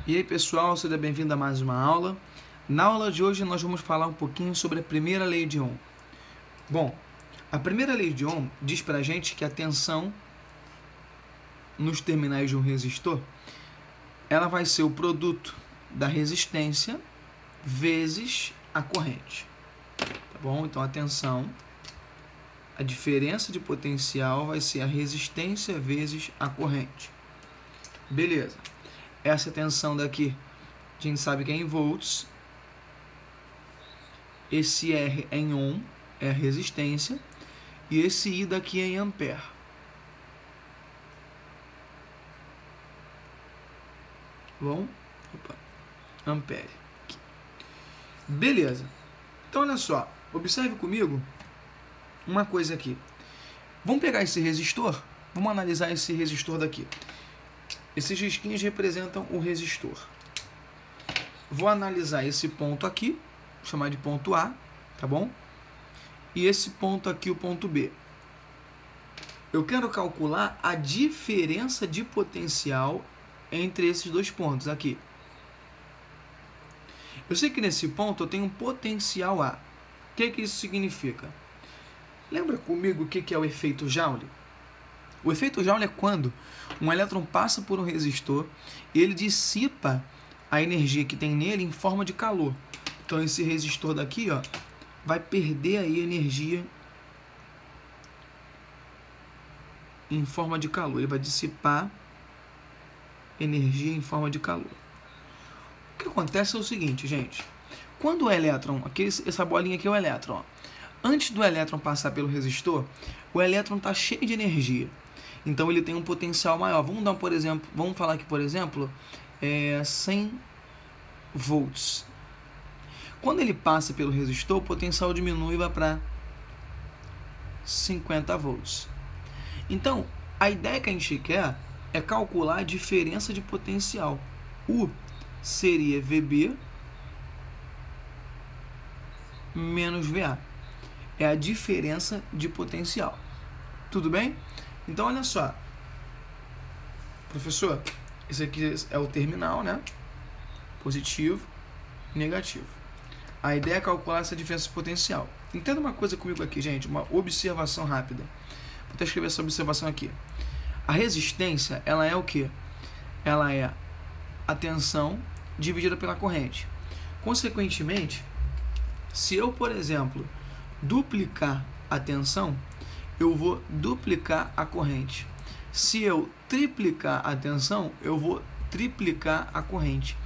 E aí pessoal, seja bem-vindo a mais uma aula. Na aula de hoje nós vamos falar um pouquinho sobre a primeira lei de Ohm. Bom, a primeira lei de Ohm diz pra gente que a tensão nos terminais de um resistor, ela vai ser o produto da resistência vezes a corrente. Tá bom? Então a tensão, a diferença de potencial vai ser a resistência vezes a corrente. Beleza. Essa tensão daqui, a gente sabe que é em volts. Esse R é em ohm, é a resistência. E esse I daqui é em ampere. Bom? Opa. Ampere. Aqui. Beleza. Então, olha só. Observe comigo uma coisa aqui. Vamos pegar esse resistor. Vamos analisar esse resistor daqui. Esses risquinhos representam o resistor. Vou analisar esse ponto aqui, vou chamar de ponto A, tá bom? E esse ponto aqui, o ponto B. Eu quero calcular a diferença de potencial entre esses dois pontos aqui. Eu sei que nesse ponto eu tenho um potencial A. O que isso significa? Lembra comigo o que é o efeito Joule? O efeito Joule é quando um elétron passa por um resistor e ele dissipa a energia que tem nele em forma de calor. Então esse resistor daqui, ó, vai perder aí energia em forma de calor. Ele vai dissipar energia em forma de calor. O que acontece é o seguinte, gente. Quando o elétron, essa bolinha aqui é o elétron, ó. Antes do elétron passar pelo resistor, o elétron está cheio de energia. Então ele tem um potencial maior. Vamos falar aqui, por exemplo, 100 volts. Quando ele passa pelo resistor, o potencial diminui e vai para 50 volts. Então, a ideia que a gente quer é calcular a diferença de potencial. U seria VB menos VA. É a diferença de potencial. Tudo bem? Então, olha só. Professor, esse aqui é o terminal, né? Positivo e negativo. A ideia é calcular essa diferença de potencial. Entenda uma coisa comigo aqui, gente. Uma observação rápida. Vou até escrever essa observação aqui. A resistência, ela é o quê? Ela é a tensão dividida pela corrente. Consequentemente, se eu, por exemplo, duplicar a tensão, eu vou duplicar a corrente. Se eu triplicar a tensão, eu vou triplicar a corrente.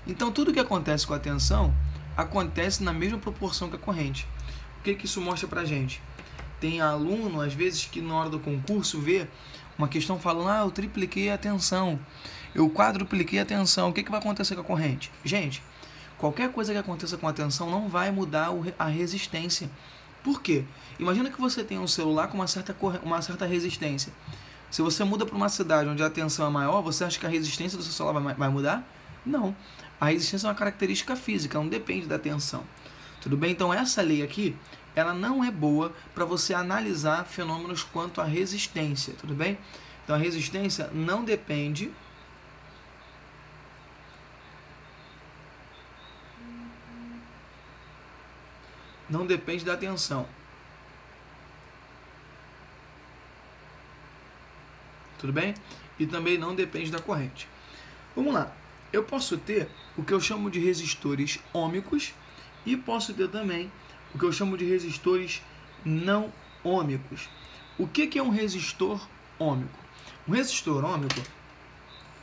Então, tudo que acontece com a tensão acontece na mesma proporção que a corrente. O que isso mostra pra gente? Tem aluno, às vezes, que na hora do concurso vê uma questão falando: eu tripliquei a tensão, eu quadrupliquei a tensão, o que vai acontecer com a corrente? Gente, qualquer coisa que aconteça com a tensão não vai mudar a resistência. Por quê? Imagina que você tem um celular com uma certa resistência. Se você muda para uma cidade onde a tensão é maior, você acha que a resistência do seu celular vai mudar? Não. A resistência é uma característica física, não depende da tensão. Tudo bem? Então essa lei aqui, ela não é boa para você analisar fenômenos quanto à resistência. Tudo bem? Então a resistência não depende da tensão. Tudo bem? E também não depende da corrente. Vamos lá. Eu posso ter o que eu chamo de resistores ômicos e posso ter também o que eu chamo de resistores não ômicos. O que é um resistor ômico? Um resistor ômico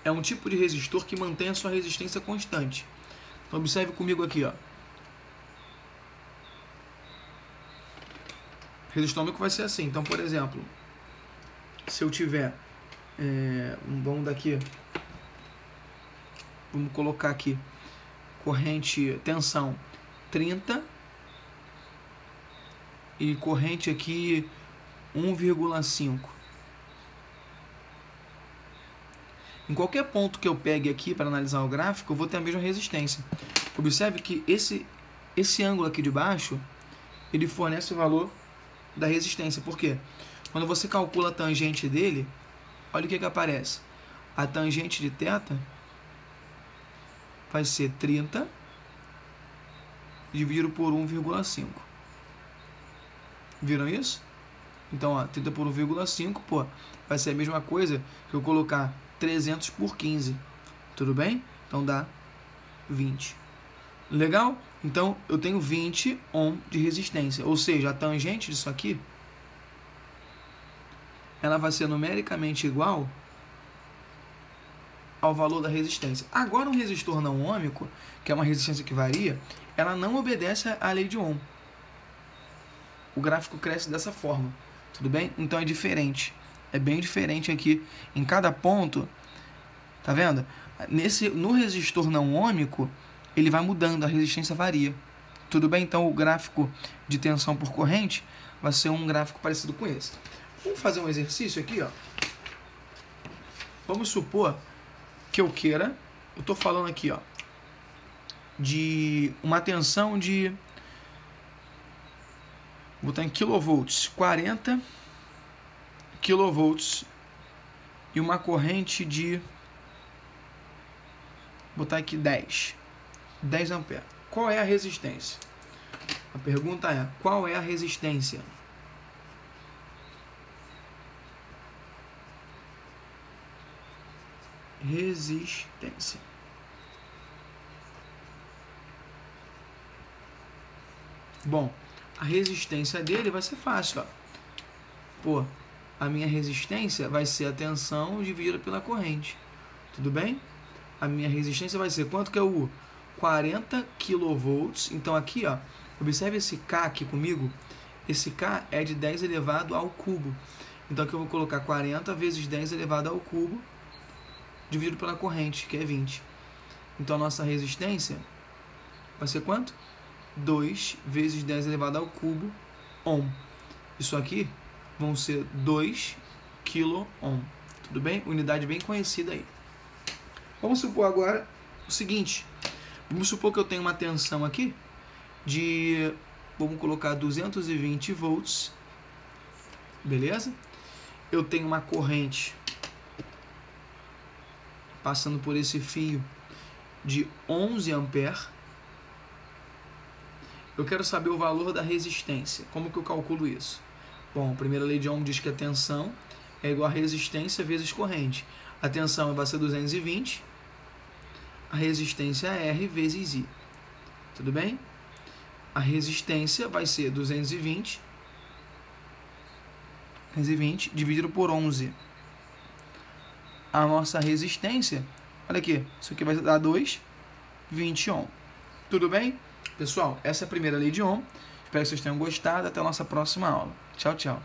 é um tipo de resistor que mantém a sua resistência constante. Então observe comigo aqui, ó. Resistor ômico vai ser assim. Então, por exemplo, se eu tiver vamos colocar aqui corrente, tensão 30 e corrente aqui 1,5. Em qualquer ponto que eu pegue aqui para analisar o gráfico, eu vou ter a mesma resistência. Observe que esse ângulo aqui de baixo, ele fornece o valor da resistência. Por quê? Quando você calcula a tangente dele, olha o que aparece. A tangente de θ vai ser 30 dividido por 1,5. Viram isso? Então, ó, 30 por 1,5, pô, vai ser a mesma coisa que eu colocar 300 por 15. Tudo bem? Então dá 20. Legal? Então eu tenho 20 ohm de resistência. Ou seja, a tangente disso aqui, ela vai ser numericamente igual ao valor da resistência. Agora um resistor não ôhmico, que é uma resistência que varia, ela não obedece à lei de Ohm. O gráfico cresce dessa forma. Tudo bem? Então é diferente. É bem diferente aqui. Em cada ponto, tá vendo? No resistor não ôhmico, ele vai mudando, a resistência varia. Tudo bem? Então o gráfico de tensão por corrente vai ser um gráfico parecido com esse. Vamos fazer um exercício aqui, ó. Vamos supor que eu queira, eu estou falando aqui, ó, de uma tensão de, vou botar em kilovolts, 40 kilovolts e uma corrente de, vou botar aqui 10 amperes. Qual é a resistência? A pergunta é, qual é a resistência? Resistência. Bom, a resistência dele vai ser fácil, ó. Pô, a minha resistência vai ser a tensão dividida pela corrente. Tudo bem? A minha resistência vai ser quanto que é o U? 40 kV. Então aqui, ó, observe esse K aqui comigo. Esse K é de 10 elevado ao cubo. Então aqui eu vou colocar 40 vezes 10 elevado ao cubo dividido pela corrente, que é 20. Então a nossa resistência vai ser quanto? 2 vezes 10 elevado ao cubo ohm. Isso aqui vão ser 2 kΩ. Tudo bem? Unidade bem conhecida aí. Vamos supor agora o seguinte. Vamos supor que eu tenho uma tensão aqui de, vamos colocar 220 volts. Beleza? Eu tenho uma corrente passando por esse fio de 11 amperes. Eu quero saber o valor da resistência. Como que eu calculo isso? Bom, a primeira lei de Ohm diz que a tensão é igual a resistência vezes corrente. A tensão vai ser 220, a resistência é R vezes I. Tudo bem? A resistência vai ser 220 dividido por 11. A nossa resistência, olha aqui, isso aqui vai dar 2,20 ohm. Tudo bem? Pessoal, essa é a primeira lei de Ohm. Espero que vocês tenham gostado. Até a nossa próxima aula. Tchau, tchau.